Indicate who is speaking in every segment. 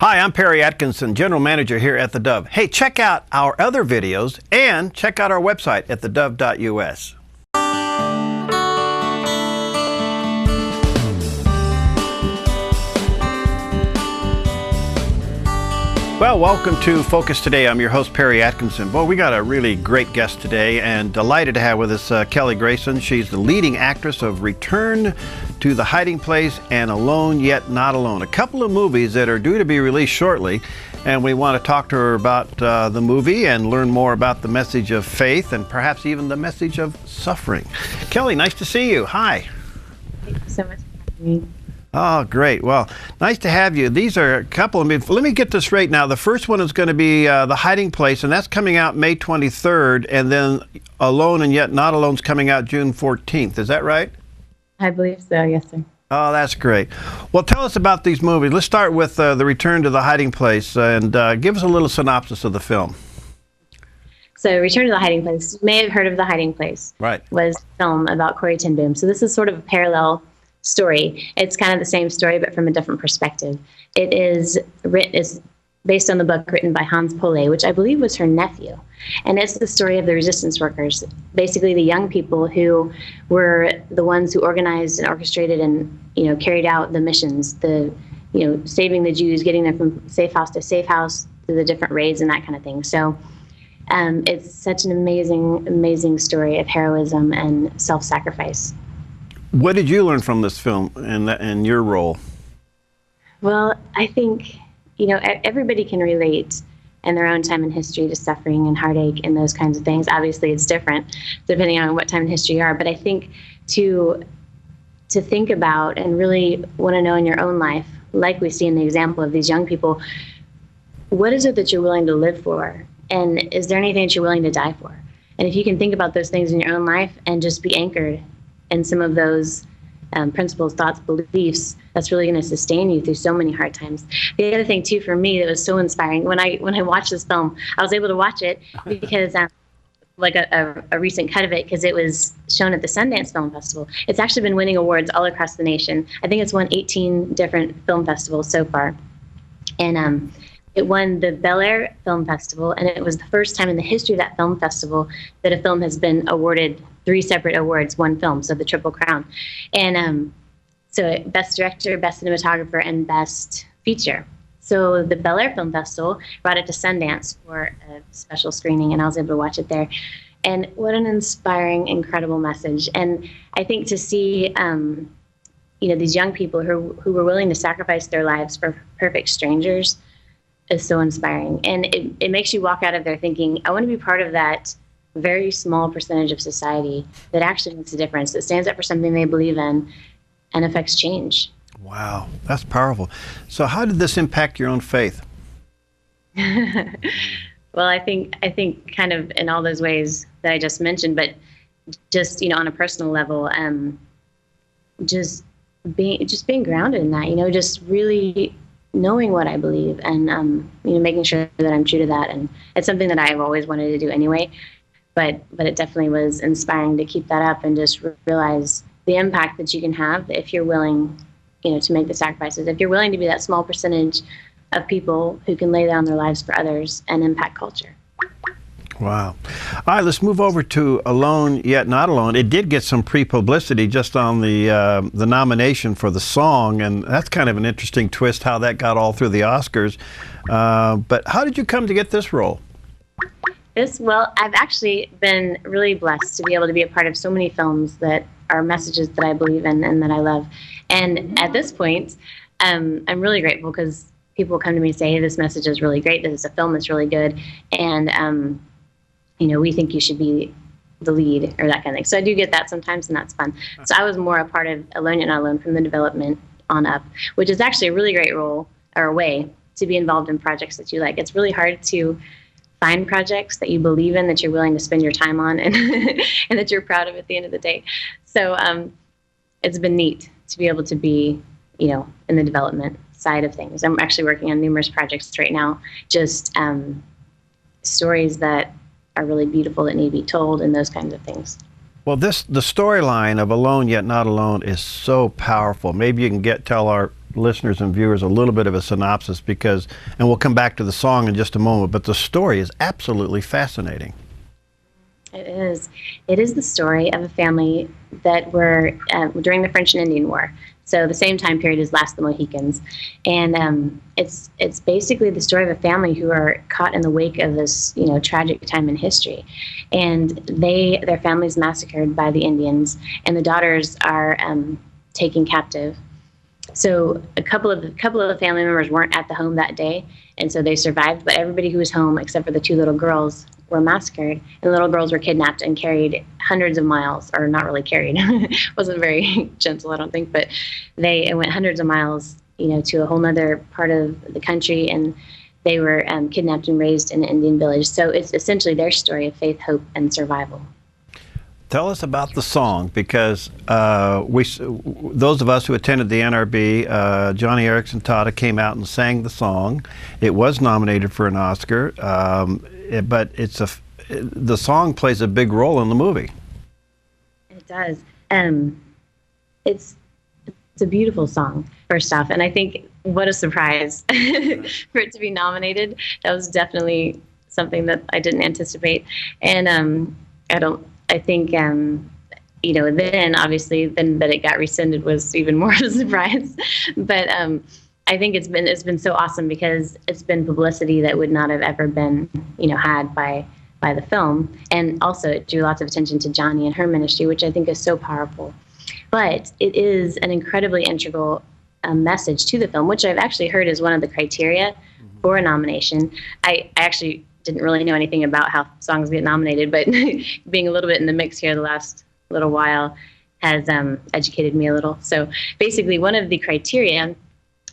Speaker 1: Hi, I'm Perry Atkinson, General Manager here at theDove. Hey, check out our other videos and check out our website at theDove.us. Well, welcome to Focus Today. I'm your host, Perry Atkinson. Boy, we got a really great guest today and delighted to have with us Kelly Greyson. She's the leading actress of Return to the Hiding Place and Alone Yet Not Alone, a couple of movies that are due to be released shortly. And we want to talk to her about the movie and learn more about the message of faith and perhaps even the message of suffering. Kelly, nice to see you. Hi.
Speaker 2: Thank you so much for having me.
Speaker 1: Oh, great. Well, nice to have you. These are a couple. Let me get this straight now. The first one is going to be The Hiding Place, and that's coming out May 23rd, and then Alone and Yet Not Alone is coming out June 14th. Is that right?
Speaker 2: I believe so, yes, sir.
Speaker 1: Oh, that's great. Well, tell us about these movies. Let's start with The Return to the Hiding Place, and give us a little synopsis of the film.
Speaker 2: So Return to the Hiding Place, you may have heard of The Hiding Place.
Speaker 1: Right.
Speaker 2: Was a film about Corrie ten Boom. So this is sort of a parallel story. It's kind of the same story, but from a different perspective. It is based on the book written by Hans Polé, which I believe was her nephew. And it's the story of the resistance workers, basically the young people who were the ones who organized and orchestrated and, carried out the missions, saving the Jews, getting them from safe house to safe house through the different raids and that kind of thing. So it's such an amazing, amazing story of heroism and self-sacrifice.
Speaker 1: What did you learn from this film and your role?
Speaker 2: Well, I think, everybody can relate in their own time in history to suffering and heartache and those kinds of things. Obviously, it's different depending on what time in history you are. But I think to think about and really want to know in your own life, like we see in the example of these young people, what is it that you're willing to live for? And is there anything that you're willing to die for? And if you can think about those things in your own life and just be anchored in some of those principles, thoughts, beliefs, that's really going to sustain you through so many hard times. The other thing, too, for me that was so inspiring, when I watched this film, I was able to watch it because, like a recent cut of it, because it was shown at the Sundance Film Festival. It's actually been winning awards all across the nation. I think it's won 18 different film festivals so far. And it won the Bel Air Film Festival, and it was the first time in the history of that film festival that a film has been awarded 3 separate awards, one film, so the Triple Crown. And so Best Director, Best Cinematographer, and Best Feature. So the Bel Air Film Festival brought it to Sundance for a special screening, and I was able to watch it there. And what an inspiring, incredible message. And I think to see these young people who were willing to sacrifice their lives for perfect strangers is so inspiring. And it makes you walk out of there thinking, I want to be part of that very small percentage of society that actually makes a difference, that stands up for something they believe in and affects change.
Speaker 1: Wow, that's powerful. So how did this impact your own faith?
Speaker 2: Well, I think kind of in all those ways that I just mentioned, but just, on a personal level, just being grounded in that, just really knowing what I believe and, making sure that I'm true to that. And it's something that I've always wanted to do anyway. But it definitely was inspiring to keep that up and just realize the impact that you can have if you're willing, to make the sacrifices. If you're willing to be that small percentage of people who can lay down their lives for others and impact culture.
Speaker 1: Wow. All right, let's move over to Alone Yet Not Alone. It did get some pre-publicity just on the nomination for the song, and that's kind of an interesting twist how that got all through the Oscars. But how did you come to get this role?
Speaker 2: Well, I've actually been really blessed to be able to be a part of so many films that are messages that I believe in and that I love. And at this point, I'm really grateful because people come to me and say, hey, this message is really great. This is a film that's really good. And, we think you should be the lead or that kind of thing. So I do get that sometimes, and that's fun. So I was more a part of Alone Yet Not Alone from the development on up, which is actually a really great role or a way to be involved in projects that you like. It's really hard to find projects that you believe in, that you're willing to spend your time on, and and that you're proud of at the end of the day. So it's been neat to be able to be, in the development side of things. I'm actually working on numerous projects right now, just stories that are really beautiful that need to be told and those kinds of things. Well,
Speaker 1: the storyline of Alone Yet Not Alone is so powerful. Maybe you can tell our listeners and viewers a little bit of a synopsis, because, and we'll come back to the song in just a moment, but the story is absolutely fascinating.
Speaker 2: It is. It is the story of a family that were during the French and Indian War. So the same time period as Last of the Mohicans. And it's basically the story of a family who are caught in the wake of this, tragic time in history. And their family's massacred by the Indians, and the daughters are taken captive. So a couple of the family members weren't at the home that day, and so they survived, but everybody who was home except for the two little girls were massacred, and the little girls were kidnapped and carried hundreds of miles, or not really carried, wasn't very gentle, I don't think, but they went hundreds of miles, to a whole other part of the country, and they were kidnapped and raised in an Indian village. So it's essentially their story of faith, hope, and survival.
Speaker 1: Tell us about the song, because those of us who attended the NRB, Johnny Erickson Tata came out and sang the song. It was nominated for an Oscar, but the song plays a big role in the movie.
Speaker 2: It does. It's a beautiful song, first off, and I think what a surprise for it to be nominated. That was definitely something that I didn't anticipate, and I think, then obviously then that it got rescinded was even more of a surprise. But I think it's been so awesome, because it's been publicity that would not have ever been, had by the film. And also it drew lots of attention to Johnny and her ministry, which I think is so powerful. But it is an incredibly integral message to the film, which I've actually heard is one of the criteria for a nomination. I actually didn't really know anything about how songs get nominated, but being a little bit in the mix here the last little while has educated me a little. So basically, one of the criteria,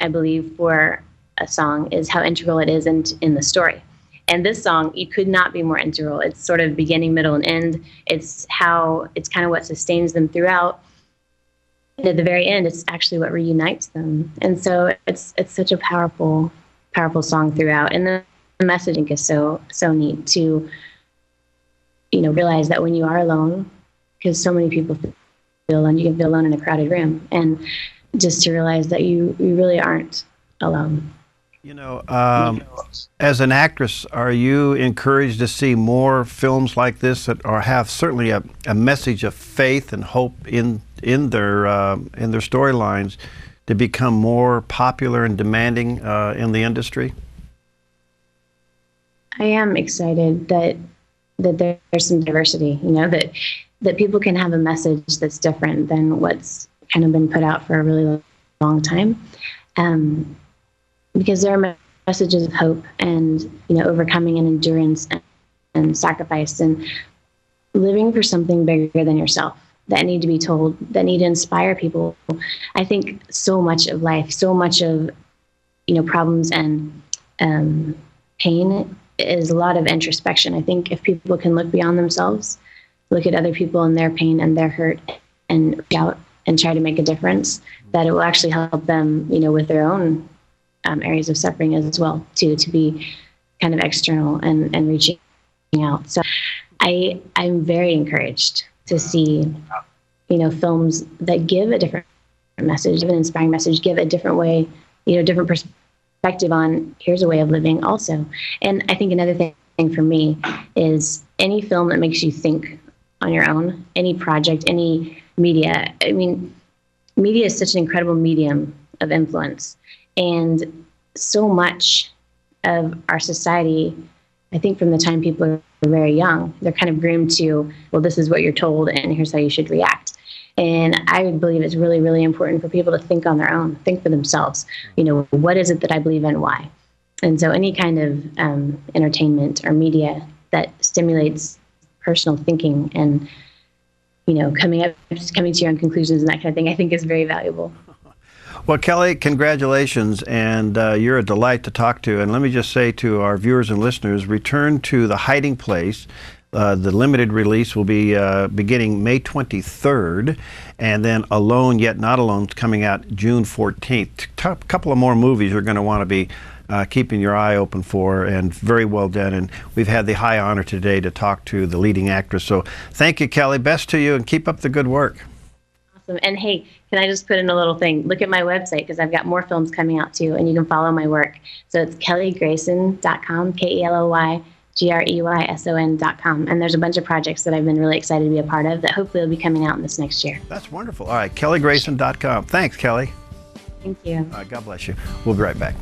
Speaker 2: I believe, for a song is how integral it is in the story. And this song, you could not be more integral. It's sort of beginning, middle, and end. It's kind of what sustains them throughout. And at the very end, it's actually what reunites them. And so it's such a powerful song throughout. And the message, I think, is so neat to, realize that when you are alone, because so many people feel alone, you can feel alone in a crowded room, and just to realize that you really aren't alone.
Speaker 1: As an actress, are you encouraged to see more films like this that have certainly a message of faith and hope in their storylines to become more popular and demanding in the industry?
Speaker 2: I am excited that there's some diversity, that people can have a message that's different than what's kind of been put out for a really long time. Because there are messages of hope and, overcoming and endurance and sacrifice and living for something bigger than yourself that need to be told, that need to inspire people. I think so much of life, so much of, problems and pain is a lot of introspection. I think if people can look beyond themselves, look at other people and their pain and their hurt, and reach out and try to make a difference, that it will actually help them, with their own areas of suffering as well, to be kind of external and reaching out. So I'm very encouraged to see, films that give a different message, give an inspiring message, give a different way, different perspective on here's a way of living also. And I think another thing for me is any film that makes you think on your own, any project, any media. I mean, media is such an incredible medium of influence. And so much of our society, I think from the time people are very young, they're kind of groomed to, well, this is what you're told and here's how you should react. And I believe it's really, really important for people to think on their own, think for themselves. What is it that I believe in, why? And so any kind of entertainment or media that stimulates personal thinking and, coming to your own conclusions and that kind of thing, I think is very valuable.
Speaker 1: Well, Kelly, congratulations, and you're a delight to talk to. And let me just say to our viewers and listeners, return to The Hiding Place. The limited release will be beginning May 23rd, and then Alone Yet Not Alone is coming out June 14th. A couple of more movies you're going to want to be keeping your eye open for, and very well done. And we've had the high honor today to talk to the leading actress. So thank you, Kelly. Best to you, and keep up the good work.
Speaker 2: Awesome. And hey, can can I just put in a little thing? Look at my website because I've got more films coming out too, and you can follow my work. So it's kellygreyson.com, KELLYGREYSON.com. And there's a bunch of projects that I've been really excited to be a part of that hopefully will be coming out in this next year.
Speaker 1: That's wonderful. All right, kellygreyson.com. Thanks, Kelly.
Speaker 2: Thank you.
Speaker 1: God bless you. We'll be right back.